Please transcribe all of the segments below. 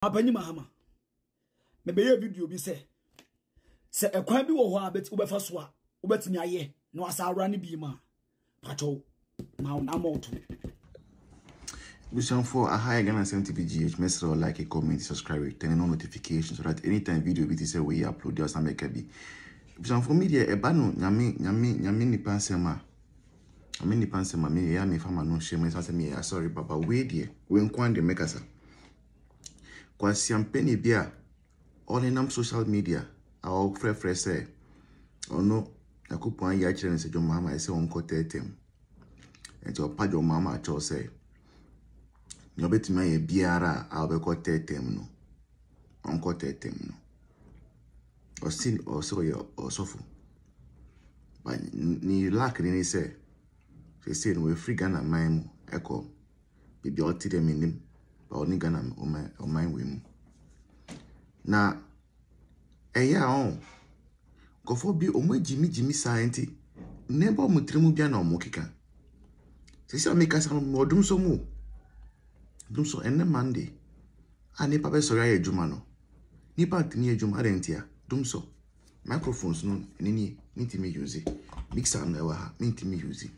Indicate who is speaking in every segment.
Speaker 1: Apani mahama. Maybe a video be say a crime be or bet uber for swa, ubet me aye, no as I run be ma. Patrol, Mount Amoto.
Speaker 2: Listen for a high Ghana 70pgh, message or like a comment, subscribe, turn on notifications so that anytime video we say we upload, there's some make a be. Listen for media, a bano, yami pansema. I mean, the pansema, me, ya me fama no shame, as me, sorry, papa, wait dear, when quande make us. Kwa siampeni bia, all in social media, our friend say, oh no, I could point ya children say, your mama, I say, uncle tetem. And your pad your mama, cho say, no bet me a biara, I'll be called tetem no. Uncle tetem no. Or sin or so or so. But ni lack in say, they say, no, we free Ghana, my echo, be all them in him. But only Ghana or my women. Now, a year on, go for be Jimmy science, never mutrimu biano mokika. Say, make us more doom so more. Doom so any Monday. I ne papa sorry Jumano. Nipa near Jumarentia, doom so. Microphones no, any need me use it. Mixer never need me use it.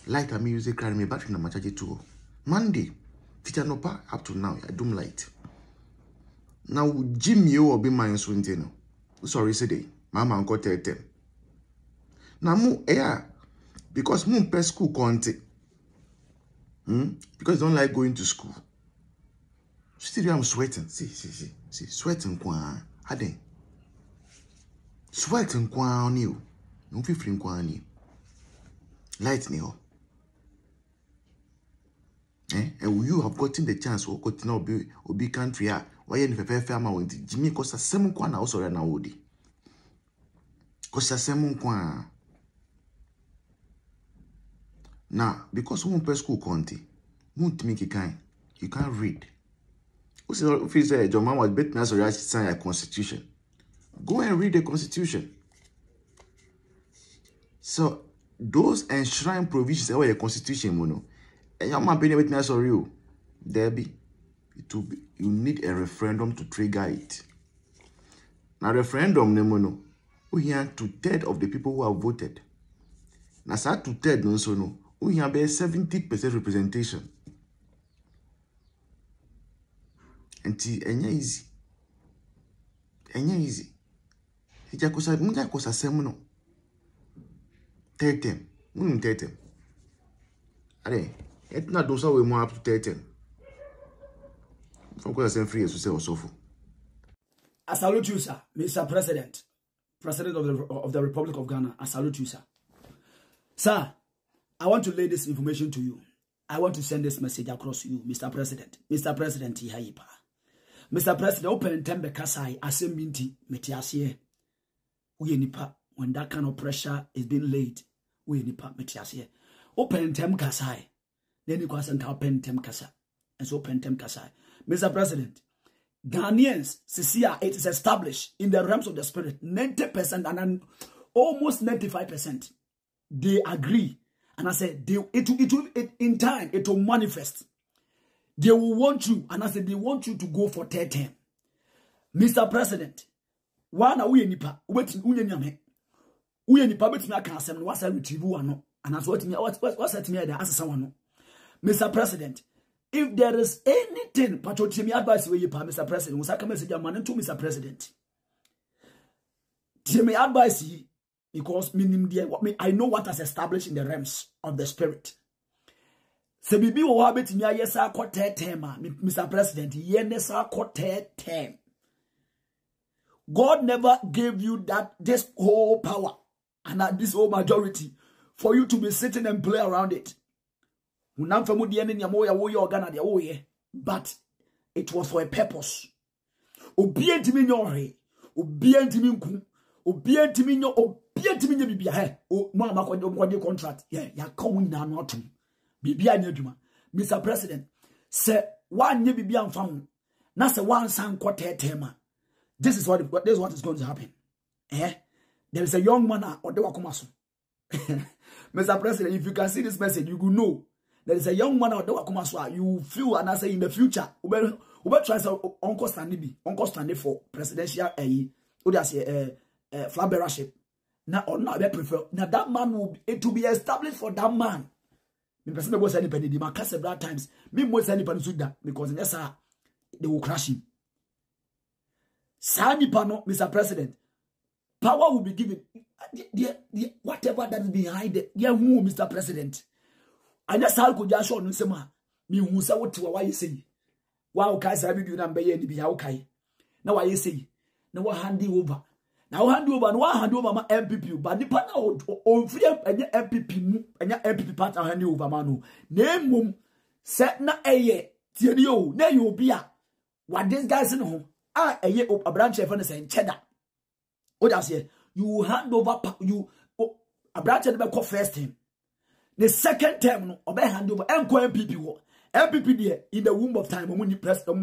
Speaker 2: Light a music carry me battery na machaji too. Monday. Teacher no pa up to now, I don't light. Now, Jim, you will be my swintino. Sorry, say Mama uncle tell them. Now, mo because moon per school conte. Because don't like going to school. Still, I'm sweating. See, sweating kwa. Hade. Sweating kwa on you. No fifteen kwa on you. Light me ho. And you have gotten the chance to continue to be country. Why you never farmer went Jimmy Costa Semon Kwana also ran away. Costa Semon Kwana. Now, because one per school county, won't make you can't read. Who's the officer? Your mama was bet me as a sign a constitution. Go and read the constitution. So, those enshrine provisions are your constitution, mono. And your man with me sorry you. Debbie, you need a referendum to trigger it. Now referendum nemono. We hear 2/3 of the people who have voted. Now sa 2/3 no so no. We hear be 70% representation. And enya easy. Enya easy. Ija kosa semu no. Tetem. Tetem. Are it's not those we more up to 13. From course, free as to say also.
Speaker 1: I salute you, sir, Mr. President, President of the Republic of Ghana. I salute you, sir. Sir, I want to lay this information to you. I want to send this message across to you, Mr. President. Mr. President, Ihaipa. Mr. President, open tembe kasai aseminti metiasie. We nipa when that kind of pressure is being laid. We nipa metiasie. Open tembe kasai. Then you can open tem kasa. And so open tem kasa. Mr. President, Ghanaians, Sisia, it is established in the realms of the spirit, 90% and almost 95%. They agree. And I said, in time, it will manifest. They will want you. And I said, they want you to go for third term. Mr. President, one uye nipa, uye nyame. Uye nipa beti na kansem, wasa retrieve wano. And I said, what's me there as someone. Mr. President, if there is anything, Patrol advice where you Mr. President, was I come message man to Mr. President. Timmy advice because I know what has established in the realms of the spirit. Se bibi wo habet mi ayesa quarter term, Mr. President, yenesa quarter term. God never gave you this whole power and this whole majority for you to be sitting and play around it. But it was for a purpose. Obedient me nyore, obedient me nku, obedient me nyo, obedient me bibia he. O mama kwa contract. Yeah, ya come na no atum. Bibia nya adwuma. Mr. President, say one nye bibia mfam. Na say one san quarter term. This is what is going to happen. There is a young man odewakomaso. Mr. President, if you can see this message, you will know. There is a young man out there, you feel, and I say in the future, Ube try say Uncle Stanley for presidential flag bearership. Now or not be prefer. Now that man will it to be established for that man. Me person me go say anybody di maka several times. Me mo say anybody so that because yes sir they will crash him. Sani pano, Mr. President, power will be given. Whatever that is behind it, who, Mr. President. And that's how could you show no sema. Me who say what you say. Wow, Kai Sabi do not be any be okay. Now why you say? Now what handy over? Now hand over, no hand over my MPP, but the partner on free and your MPP and your MPP partner hand over manu. Name mum set na aye. Tio, there you be a what this guy's in home. A branch of saying cheddar. What I say, you hand over a branch of the first term. The second term, no, obey hand over MPP. MPP there in the womb of time when you press I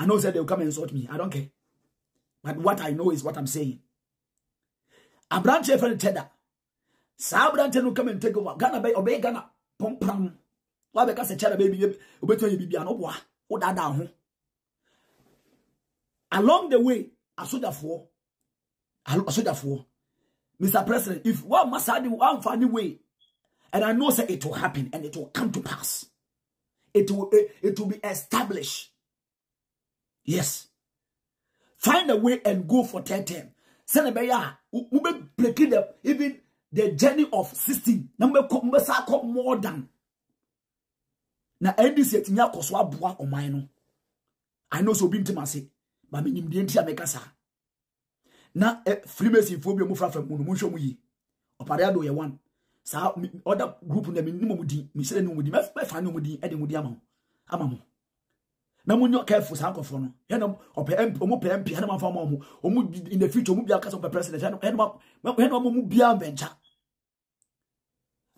Speaker 1: know that they'll come and insult me. I don't care. But what I know is what I'm saying. A branch of cheddar. Sa branch will come and take over. Ghana bay obey Ghana. Pom pram. Why because a cheddar baby obey to be an obwa. What that down. Along the way, I saw that for Mr. President, if one must have one funny way, and I know that it will happen and it will come to pass. It will be established. Yes. Find a way and go for 10 term. Senebaya, we be breaking up even the journey of 16. Number more than. Na NDC etinya koswa boa oman no. I know so be intimacy. But me nimdi enti amekasa. Na Freemason phobia mu fra mu no show mu yi. Opare do ye one. Sa other group na me nimu di, me sele no mu di, me fa no mu di, e de mu di ama mo. Na mu nyo careful sa akofo no. He no ope omo pe MP, he no ma fa mo in the future omo bia kasa ope president, he no mu bia venture.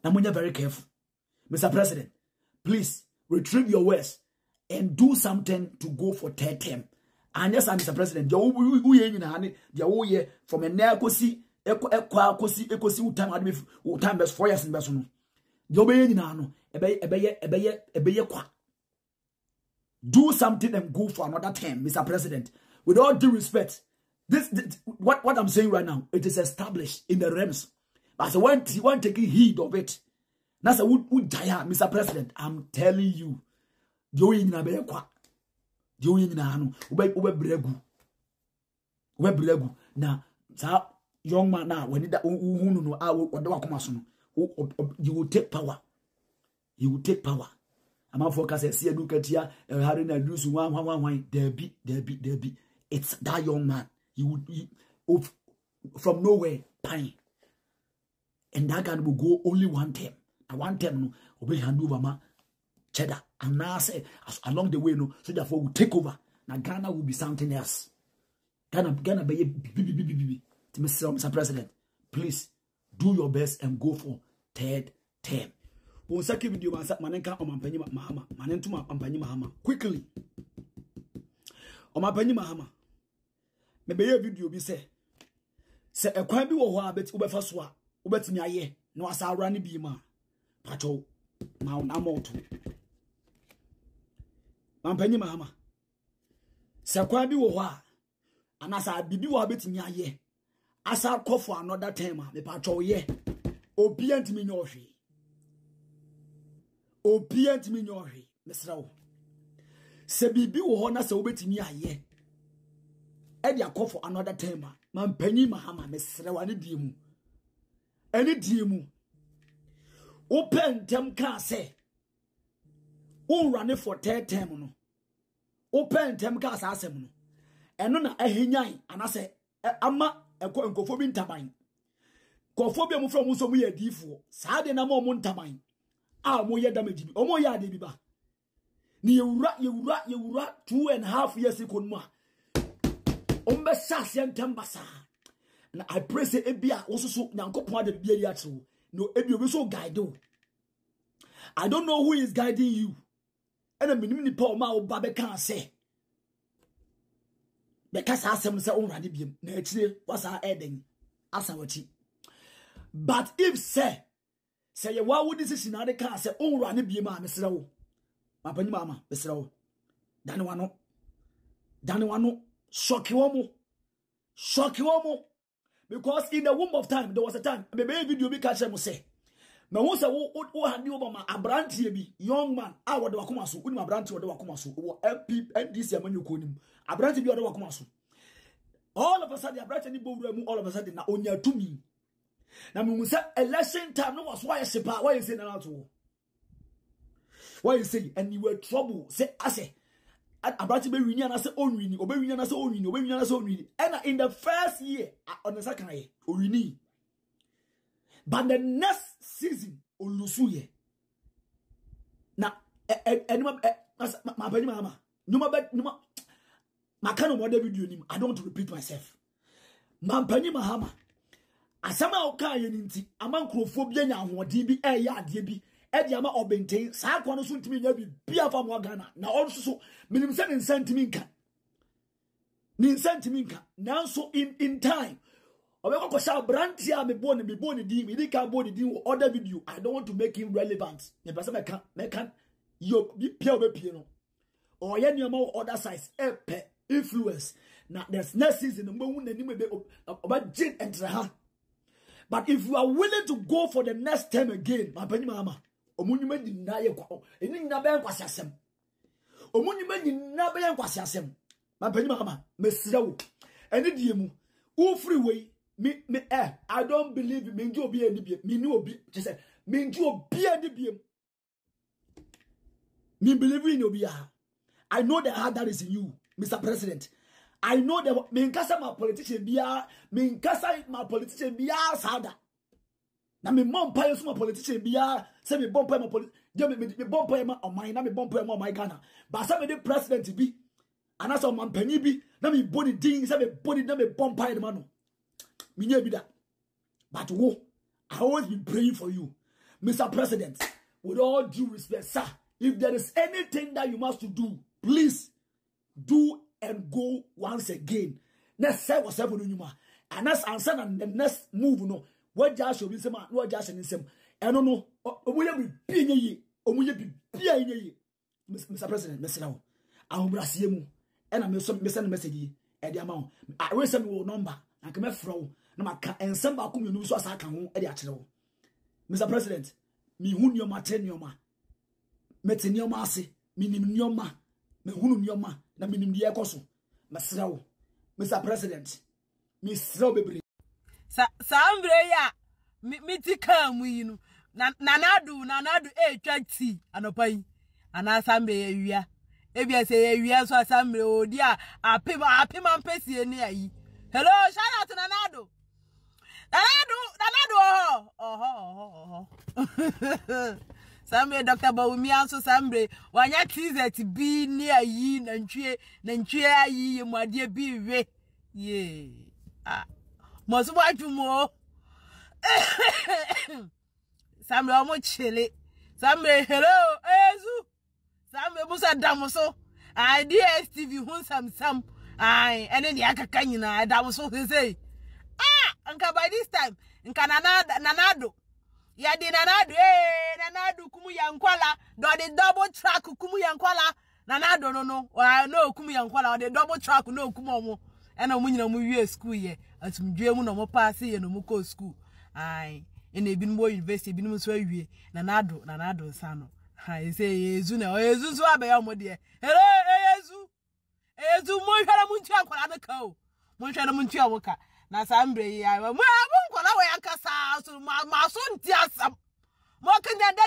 Speaker 1: Na mu nya very careful. Mr. President, please retrieve your words and do something to go for third term. And yes, Mr. President, from a nekosi, ekosi time best 4 years in Besson. Do something and go for another term, Mr. President. With all due respect, this what I'm saying right now, it is established in the realms. But when you want taking heed of it, that's a would die, Mr. President. I'm telling you, doing na be kwa. Doing na no, ube bregu. Na sa young man na when that no you will take power. You will take power. I'm not focusing see look at here having a do one there be. It's that young man. He would from nowhere pine. And that guy will go only one term. And one term no obey hand over ma cheddar. And now say along the way no, so therefore will take over. Now Ghana will be something else. Ghana be Mr. President, please do your best and go for third term. Quickly. Omampanyi Mahama. Maybe a video be say a crime be or bet ubefa swa, ubetimi aye, no asa rani bi ma. Pacho Mount Amoto. Mampanyi Mahama. Se kwa bi wo ho a anasa bibi wo betimi aye. Asa call for another time me pacho ye. Obi antimi nyohwe. Obi antimi nyohwe. Mesra wo. Se bibi wo ho na se obetimi aye. E dia call for another time. Mampanyi Mahama mesra wa ne die mu. Eni die mu. Open them can say, "Oh, run it for third term." No, open them can say, "No," and no, a hinyai, and I say, "Ama a cophobin tabain." Cophobia from Musomu Difo, Sade na mo muntabain. Ah, moya damage, or moya de biba. You rat 2.5 years ago, ma. Ombe Sassian Tambasa. And I praise it, Ebia also so Nanko Pad of Biatu. No, Ebi will so guide you. I don't know who is guiding you. And a minimum Paul Mao Babe can't say. Because I say, oh, Radibium, naturally, what's our ending? Asawati. But if say, why would this is another car say, oh, Radibium, Mr. mapani mama besrawo dane wano shock you because in the womb of time there was a time me video bi catch them say me who say wo handi obama abrantie bi young man a wode wakoma so unim abrantie wode wakoma so wo MP NDC amanyoko nim abrantie bi wode wakoma so all of a sudden abrantie ni bowura mu all of a sudden na onya tumi na me say election time no was why you say na to why you say and you were trouble say ase abrantie be wini na say onwini obewini na say onwini obewini na say onwini and in the first year on the second year onwini. But the next season, Olusuye. Now, I don't want to repeat myself. Mampani Mahama. Asama oka yeninti among crophobia nya hodi bi ya de bi e de ama obenten sa kwa no so ntimi nya bi bia fa mo Ghana na also so minim se ni sentimental now so in time obeko ko sha brand here me born di me ka born di other video. I don't want to make him relevant. Me person me can yo pia obepie no or ye nyama other size influence now there's next season no hu nani me be obagin enter ha. But if you are willing to go for the next time again, my penny mama, omunyuma nyina ye kwa eni nyina be nkwasi asem omunyuma nyina be nkwasi asem my penny mama mesrewo eni die mu wo free way me I don't believe me nji obi eni bie me ni obi je say me nji obi eni bie me believe in obi a. I know the heart that is in you, Mr. President. I know that me nkasa my politician bia sada na me mompa yeso my politician bia say me bompa my me bompa ma on my na me bompa ma my Ghana but say me the president bi anasa man pani bi na me body ding say me body na me bompa the man me nya bi da but wo I always be praying for you, Mr. President. With all due respect, sir, if there is anything that you must do, please do and go once again. Next say what's happening you ma. And that's answer and the next move no. What just show be some no just in some. I don't know. Omuye be ye. Omuye be ye. Mr. President, Mr. Now. I will brass you. And I'm send message at the amount. I will send you number. I come from no maka and some back you know so as I can at the actual. Mr. President, me hun your ma ten your ma. Metin your ma se, minim your ma. Me hunu nyoma na minim de ekoso mesrawo Mr. President me srawo bebre
Speaker 3: sambre ya miti kan mu yi no nanadu etwati anopai ana sambre ya wia ebia se ya wia so sambre odi a apema mpesi ni ayi. Hello, shout out to nanadu oh Sambre Dr. Bawumi anso sambre wanya TZ bi ni ayi nantwie ayi yemade bi we ye moso wajumo sambre omo chele sambre hello ezu sambre musa damoso DSTV hun sam ai ene ni akaka nyina damoso say anka by this time nka nanado ya di nanado kumu yankwala do the double track kumu yankwala nanado no kumu yankwala the double track no kumu omo ena omu nyina mu wie school ye atumdwe mu no mo pass ye no mu ko school ai ena ebinmo university ebinmo so awie nanado sano ai say yezu na yezu so abeya omo de hello yezu mo hwara mu ntua kwala na ka o mo hwara mu ntua woka na sambre ya mo abunkola we akasa so ma so ntiasam mo kenya de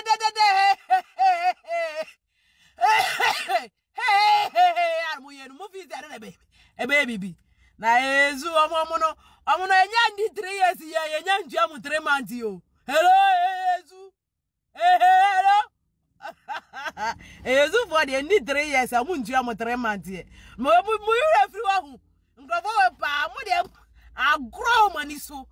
Speaker 3: armo ye no mo visa na baby na yezu omo no enya ndi 3 years ye enya ntua mu 3 months yo. Hello yezu hello yezu for the ndi 3 years amu ntua mu 3 months ye mo yure free wa hu ngofo we pa mo de agro money so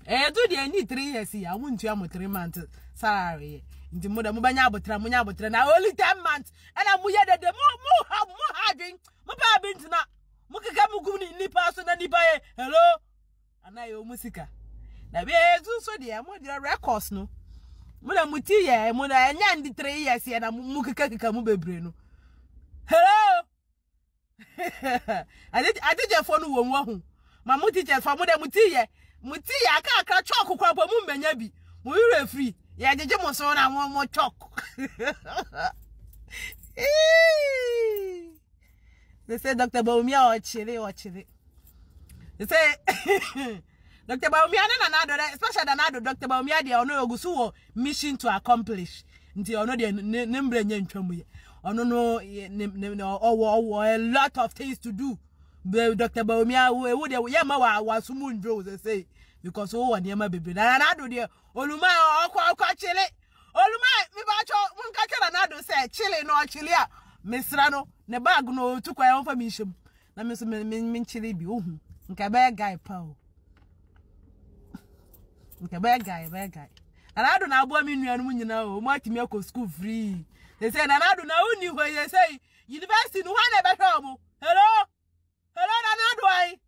Speaker 3: do the need 3 years ya won't you am 3 months salary ndi mo da mo banya abotra na only 10 months and am ye de mo having mo pa bint na mo keka mo gum ni nipa so na nipa ye hello anayo musika na be so de mo de records no mo na muti ye mo na nya ndi 3 years ye na mu keka mu bebre no hello I did your phone wo ma mu teacher for mo de muti ye aka chalk kwa po mu menya bi mo yure free ye jeje mo so na mo chalk they say Dr. Bawumia or chile they say Dr. Bawumia na do especially na do Dr. Bawumia dey ono ogusu mission to accomplish nti ono dey nembre nya ntwamu ye ono no a lot of things to do. Dr. Bawumia we dey ye ma wa sumu ndwo they say because wo wani ma bebe na do dey oluma okwa chile oluma mi ba cho mun ka kera na do say chile no chile a mesra no ne bag no tukwa ya mfa mi him na me so me chile bi ohun nka be guy pa o nka be guy na do na abo mi nuanu nyina o mo atimi akọ school free they say na do na uni ho ye say university no ha na be hwe mo hello na do ai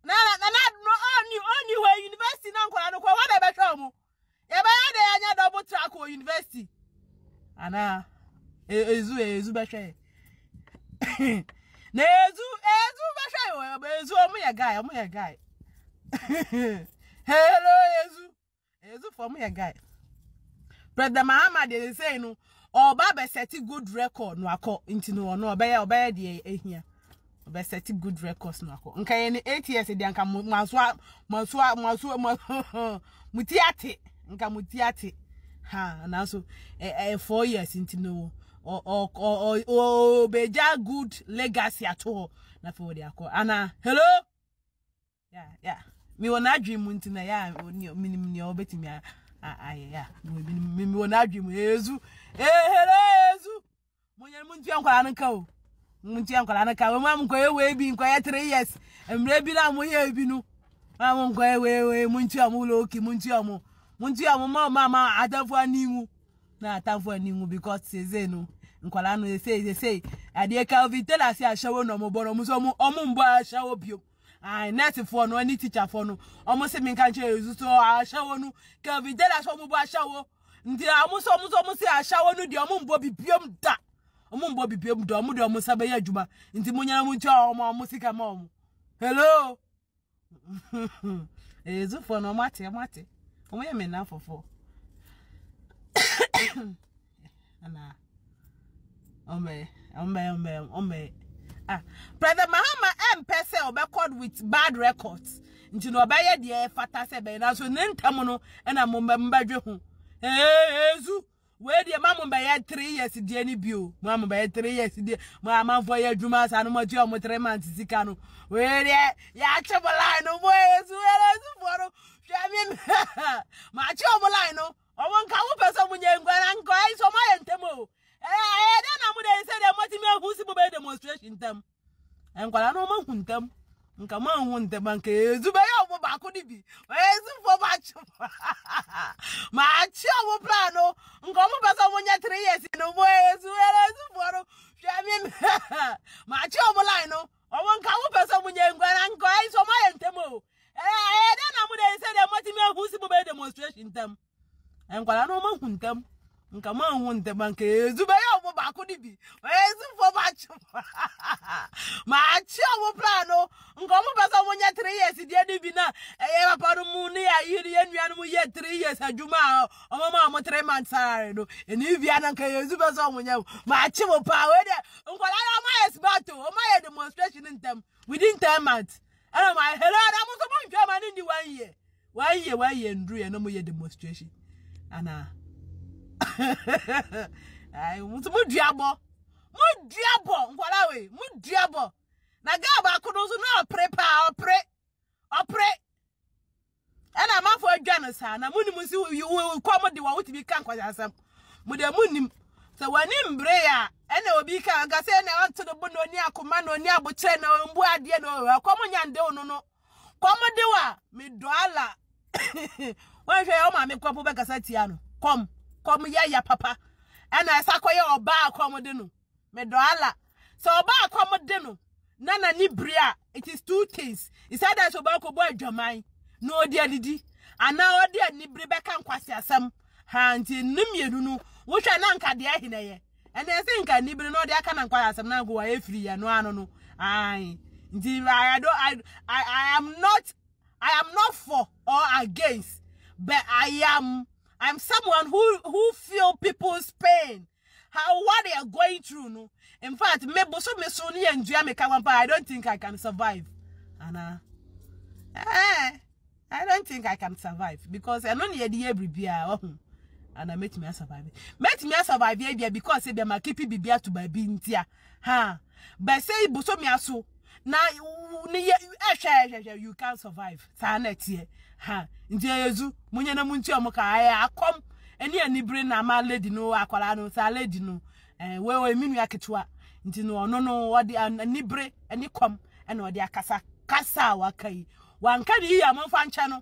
Speaker 3: na no oni ho university na nkwara no kwa wa na be hwe mo ye be ya de anya double track o university ana ezu be hwe na ezu be hwe o ezu o mo ye guy hello ezu for me a guy Brother Muhammad they say no oba be set good record no akọ nti no oba de ehia oba set good records no akọ nka ye 8 years de nka maso mutiate ha na so 4 years nti no o beja good legacy at all na for de akọ ana hello yeah mi wona dream nti na ya minim ni obetimi ya mi wona dream ezu hello ezu munye muntu ankwala nka o muntu ankwala nka o mam ko ewe bi nko ya 3 years emre bi na mo ye bi no mam ko ewe muntu amulo oki muntu amu mama atafu animu na atafu animu because seze no nkwala no say ade Calvin tell us ya shawo no mo boro mo so omumbo a shawo bio nurse for no any teacher for no almost me kan che ezu so ashawo nu Calvin tell us omumbo ashawo ndi amuso se ashawo nu de omumbo bibiom da omu de omu sabe ya adwuma nti munyana mu ntia omu sika ma omu hello ezu for no mate omu ye me na fofo ana ome Brother Muhammad pese obekod with bad records nti no obaye de fata se be na so nentam no na mbadwe ho ezu we de mamu be 3 years de ni bio mamu be 3 years de mama for ya dwuma sa no mati o mo 3 months sika no we de ya chebola no boy ezu for no hwami ma chi o mo line no o won ka wo pese munye ngwana nko ai so ma yentemo da na mu de say de moti me hu si bo be demonstration tam enkwala no ma huntem nka ma huntem nka ezu be yo bo ba ko ni bi ezu fo ba chu ma chi o plan no nka mo pesa mo nya 3 years no bo ezu fo no hwami ma chi o mo line no o won ka wo pesa mo nya ngwana nka ai so ma yentemo da na mu de say de moti me hu si bo be demonstration tam enkwala no ma huntem nka ma huntem nka ezu be yo bo ba ko ni bi ezu fo ba chu ma chi o plan no nka mo pesa mo nya 3 years de ni bi na papa no mu ni ya yiri ye nua no mu ye 3 years adwuma o mama mo 3 months salary no eni bia na nka ezu be so mo nya ma chi mo pa we de nkwala na ma esbato o ma ye demonstration ntem within 10 months and my hello na mo so mo ntwa ma ni 1 year ndru ye no mo ye demonstration ana ai mo duabo nkwala we mo duabo na ga ba ko no so na opre ana ma fo adwane sa na munim si ko mo de wa wutibi kan kwasasam mo de munim se wani mbre ya ene obi kan ga se na wanto do no ni akoma no ni aboche na mbu ade no ko mo nyande no ko mo de wa me doala wan hwe o ma me kwapo be kasa tia no kom ya papa ena esa koye oba akomode no me doala so oba akomode no nana ni bria it is 2 things he said that oba ko boy adwaman no dia didi ana odi anibri beka nkwasi asam ha nti nimienu no wo hwa na nka de ahineye ene se nka nibri no de aka na nkwasi asam na go wa efiri ya no ano no ai nti I am not for or against, but I'm someone who feel people's pain, what they are going through. No, in fact, me soni enjoy me kawampa. I don't think I can survive, Anna. I don't think I can survive because I don't need every beer. And I met me survive. Met me survive because they ma keep bibia to by bintia. Ha, but say boso me aso. Now you can't survive. Sanetie. Ha, nti Yesu, munye na munti omuka aya akom eni anibre na ma lady no akwala no sa lady no we minu aketwa nti no no wodi anibre eni kom ena wodi akasa kasa wakai wanka ni ya momfa ncha no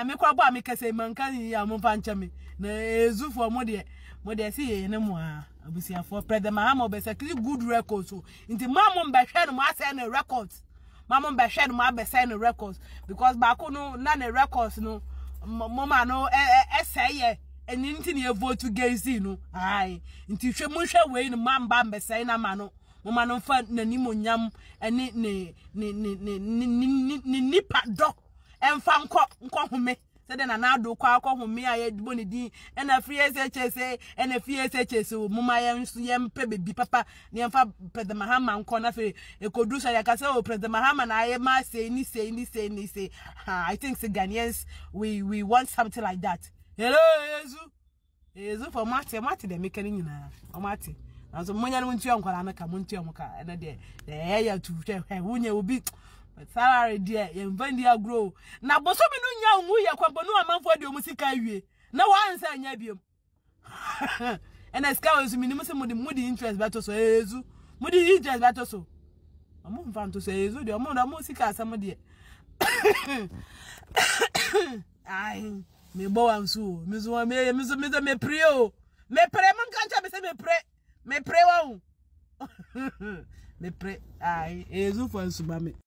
Speaker 3: me kwa bo amekase manka ni ya momfa ncha me na Yesu fo mo de si ye ne mo abusiafo President Mahama obesakiri good records so nti mamom behwe no mo ase na records mamom behwe no mo abese na records because baako no na na records no mama no eseye eni nti ne vote against no ai nti hwe mo hwe we no mamba mbese na ma no mama no fa nanimonyam eni ni nipa do emfa nko home said na do kwa home aye dibo ne din na free SHS na free SHS mama yem pe bebi papa ne emfa President Mahama nko na fe ekodusa ya kase o President Mahama na aye ma say ni say I think the Ghanaians we want something like that. Hello Yesu for mate de make ni nyina o mate aso monya no ntua nkwala na ka mo ntua mo ka na de ya tu hwe wunye obi salary there yemvandi agro na boso mi no nya hu ye kwabo no amanfo de omusika awie na wansa anya biom ena ska wesu mi nimu se mudi interest bato so Yesu mudi interest bato so amu mfanto so Yesu de omo na musika asam de ai me bo ansu me zo me pray o me pray man kancha me se me pray wa me pray ai Yesu for ansu ba me